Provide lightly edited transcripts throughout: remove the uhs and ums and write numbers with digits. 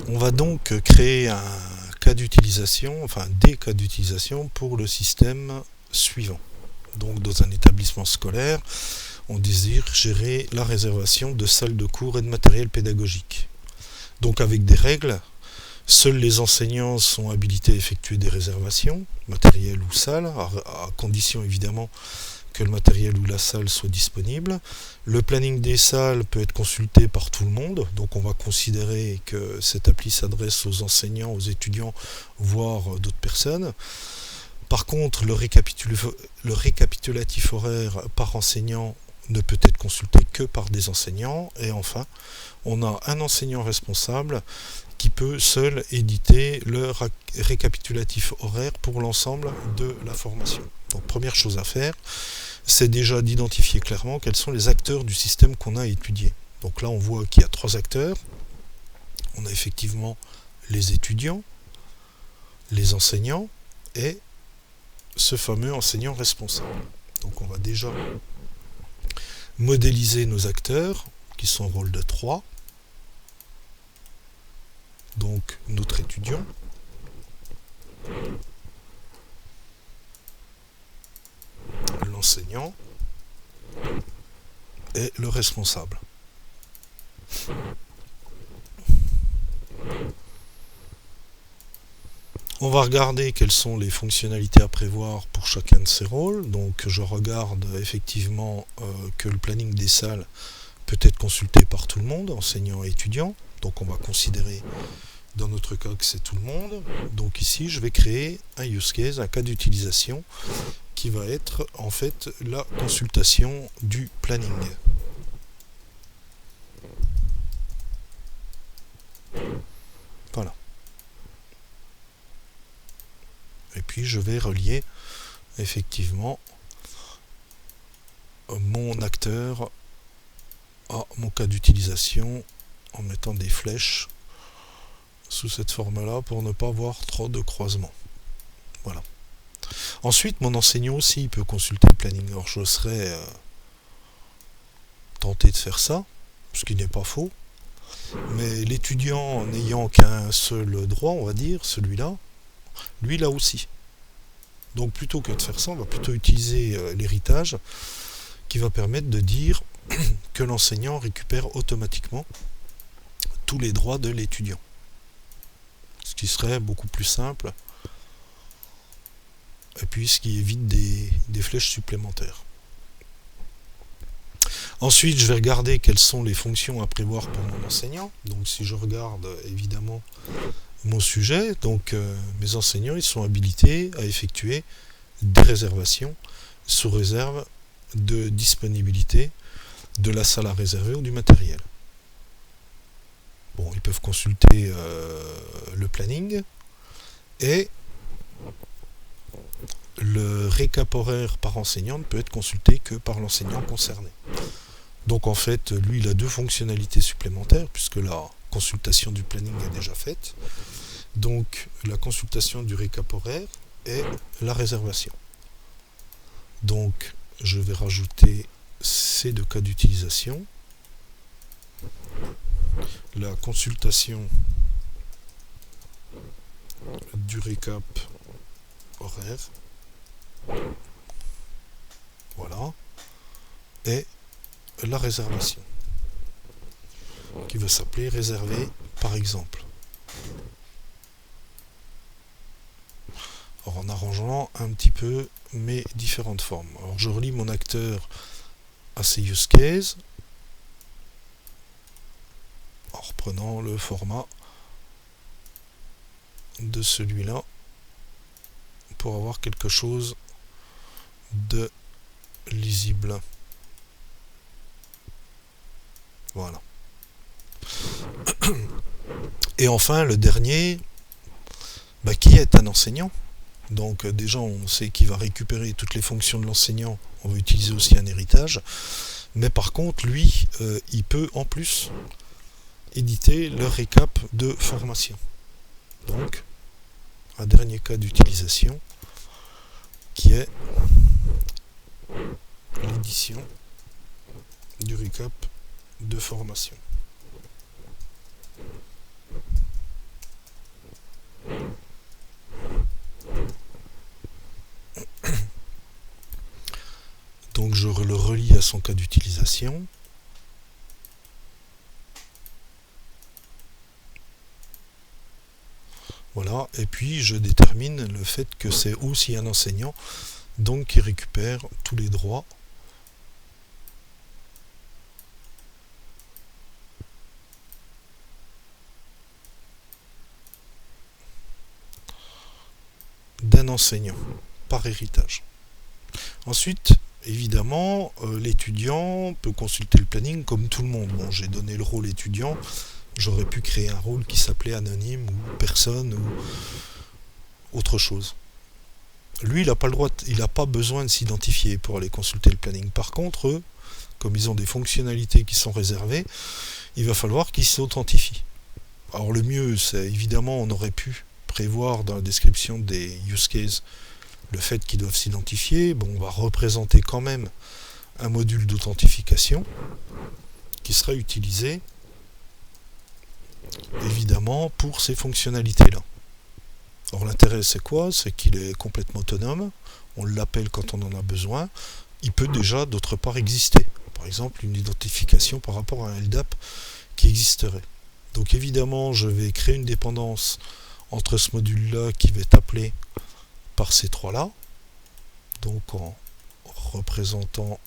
On va donc créer un cas d'utilisation, enfin des cas d'utilisation pour le système suivant. Donc dans un établissement scolaire, on désire gérer la réservation de salles de cours et de matériel pédagogique. Donc avec des règles, seuls les enseignants sont habilités à effectuer des réservations, matériel ou salle, à condition évidemment que le matériel ou la salle soit disponible. Le planning des salles peut être consulté par tout le monde, donc on va considérer que cette appli s'adresse aux enseignants, aux étudiants, voire d'autres personnes. Par contre, le récapitulatif horaire par enseignant ne peut être consulté que par des enseignants. Et enfin, on a un enseignant responsable qui peut seul éditer le récapitulatif horaire pour l'ensemble de la formation. Donc première chose à faire, c'est déjà d'identifier clairement quels sont les acteurs du système qu'on a étudié. Donc là on voit qu'il y a 3 acteurs. On a effectivement les étudiants, les enseignants et ce fameux enseignant responsable. Donc on va déjà modéliser nos acteurs qui sont au rôle de 3. Donc notre étudiant, l'enseignant et le responsable. On va regarder quelles sont les fonctionnalités à prévoir pour chacun de ces rôles. Donc je regarde effectivement que le planning des salles peut être consulté par tout le monde, enseignants et étudiants. Donc on va considérer dans notre cas que c'est tout le monde. Donc ici je vais créer un use case, un cas d'utilisation qui va être en fait la consultation du planning. Voilà. Et puis je vais relier effectivement mon acteur à mon cas d'utilisation en mettant des flèches sous cette forme-là pour ne pas avoir trop de croisements. Voilà. Ensuite, mon enseignant aussi peut consulter le planning. Alors je serais tenté de faire ça, ce qui n'est pas faux. Mais l'étudiant n'ayant qu'un seul droit, on va dire, celui-là, lui là aussi. Donc plutôt que de faire ça, on va plutôt utiliser l'héritage qui va permettre de dire que l'enseignant récupère automatiquement tous les droits de l'étudiant. Ce qui serait beaucoup plus simple et puis ce qui évite des flèches supplémentaires. Ensuite, je vais regarder quelles sont les fonctions à prévoir pour mon enseignant. Donc si je regarde évidemment mon sujet, donc mes enseignants ils sont habilités à effectuer des réservations sous réserve de disponibilité de la salle à réserver ou du matériel. Bon, ils peuvent consulter le planning et le récap horaire par enseignant ne peut être consulté que par l'enseignant concerné. Donc en fait, lui, il a 2 fonctionnalités supplémentaires puisque la consultation du planning est déjà faite. Donc la consultation du récap horaire et la réservation. Donc je vais rajouter ces 2 cas d'utilisation. La consultation du récap horaire. Voilà. Et la réservation qui va s'appeler réservé par exemple. Alors, en arrangeant un petit peu mes différentes formes. Alors je relie mon acteur à ces use cases en reprenant le format de celui-là pour avoir quelque chose de lisible. Voilà. Et enfin le dernier, qui est un enseignant. Donc déjà on sait qu'il va récupérer toutes les fonctions de l'enseignant, on va utiliser aussi un héritage, mais par contre lui il peut en plus éditer le récap de formation. Donc un dernier cas d'utilisation qui est l'édition du récap de formation. son cas d'utilisation. Voilà, et puis je détermine le fait que c'est aussi un enseignant, donc qui récupère tous les droits d'un enseignant par héritage. Ensuite, évidemment, l'étudiant peut consulter le planning comme tout le monde. Bon, j'ai donné le rôle étudiant, j'aurais pu créer un rôle qui s'appelait anonyme ou personne ou autre chose. Lui, il n'a pas le droit, il n'a pas besoin de s'identifier pour aller consulter le planning. Par contre, eux, comme ils ont des fonctionnalités qui sont réservées, il va falloir qu'ils s'authentifient. Alors le mieux, c'est évidemment, on aurait pu prévoir dans la description des use cases le fait qu'ils doivent s'identifier. Bon, on va représenter quand même un module d'authentification qui sera utilisé évidemment pour ces fonctionnalités-là. Alors l'intérêt c'est quoi? C'est qu'il est complètement autonome, on l'appelle quand on en a besoin, il peut déjà d'autre part exister. Par exemple une identification par rapport à un LDAP qui existerait. Donc évidemment je vais créer une dépendance entre ce module-là qui va être appelé par ces trois-là, donc en représentant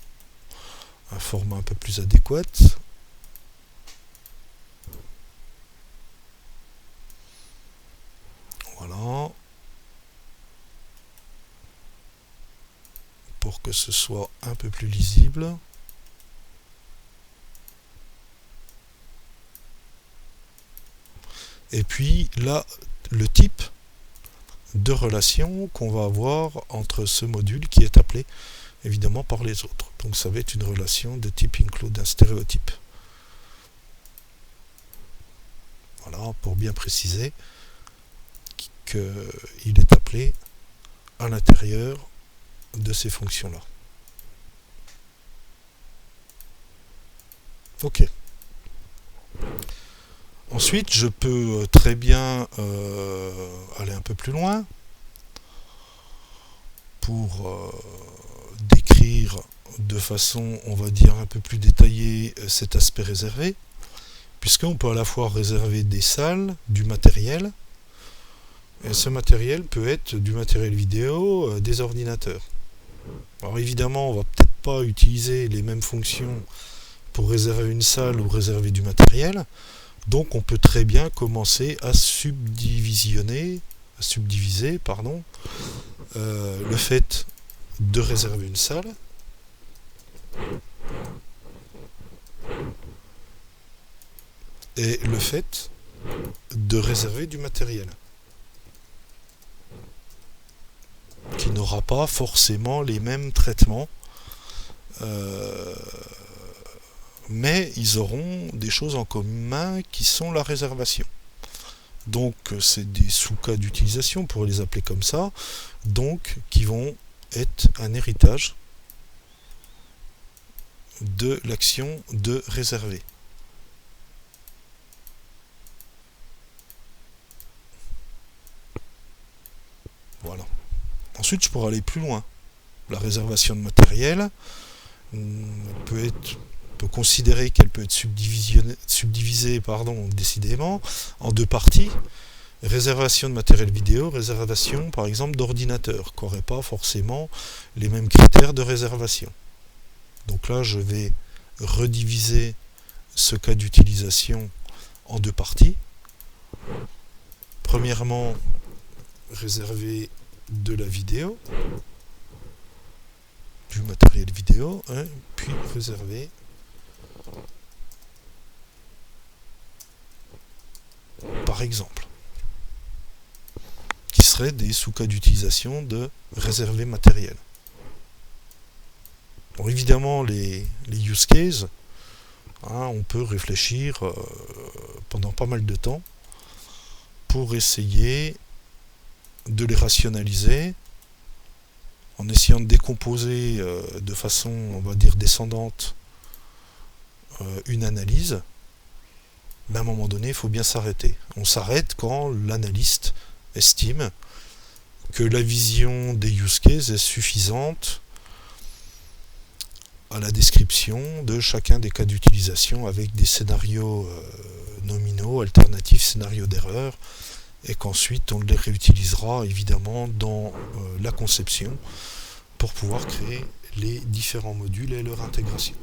un format un peu plus adéquat. Voilà. Pour que ce soit un peu plus lisible. Et puis là, le type de relation qu'on va avoir entre ce module qui est appelé évidemment par les autres. Donc ça va être une relation de type include, un stéréotype. Voilà, pour bien préciser qu'il est appelé à l'intérieur de ces fonctions-là. Ok. Ensuite, je peux très bien aller un peu plus loin pour décrire de façon, on va dire, un peu plus détaillée cet aspect réservé, puisqu'on peut à la fois réserver des salles, du matériel, et ce matériel peut être du matériel vidéo, des ordinateurs. Alors évidemment, on va peut-être pas utiliser les mêmes fonctions pour réserver une salle ou réserver du matériel, donc on peut très bien commencer à subdiviser le fait de réserver une salle et le fait de réserver du matériel, qui n'aura pas forcément les mêmes traitements, mais ils auront des choses en commun qui sont la réservation. Donc c'est des sous-cas d'utilisation, pour les appeler comme ça, donc qui vont être un héritage de l'action de réserver. Voilà. Ensuite, je pourrais aller plus loin. La réservation de matériel peut considérer qu'elle peut être subdivisée décidément, en deux parties. Réservation de matériel vidéo, réservation par exemple d'ordinateur, qui n'aurait pas forcément les mêmes critères de réservation. Donc là, je vais rediviser ce cas d'utilisation en deux parties. Premièrement, réserver de la vidéo, du matériel vidéo, puis réserver par exemple, qui seraient des sous-cas d'utilisation de réserver matériel. Bon, évidemment, les use cases, on peut réfléchir pendant pas mal de temps pour essayer de les rationaliser en essayant de décomposer de façon, on va dire, descendante une analyse. Mais à un moment donné, il faut bien s'arrêter. On s'arrête quand l'analyste estime que la vision des use cases est suffisante à la description de chacun des cas d'utilisation avec des scénarios nominaux, alternatifs, scénarios d'erreur, et qu'ensuite on les réutilisera évidemment dans la conception pour pouvoir créer les différents modules et leur intégration.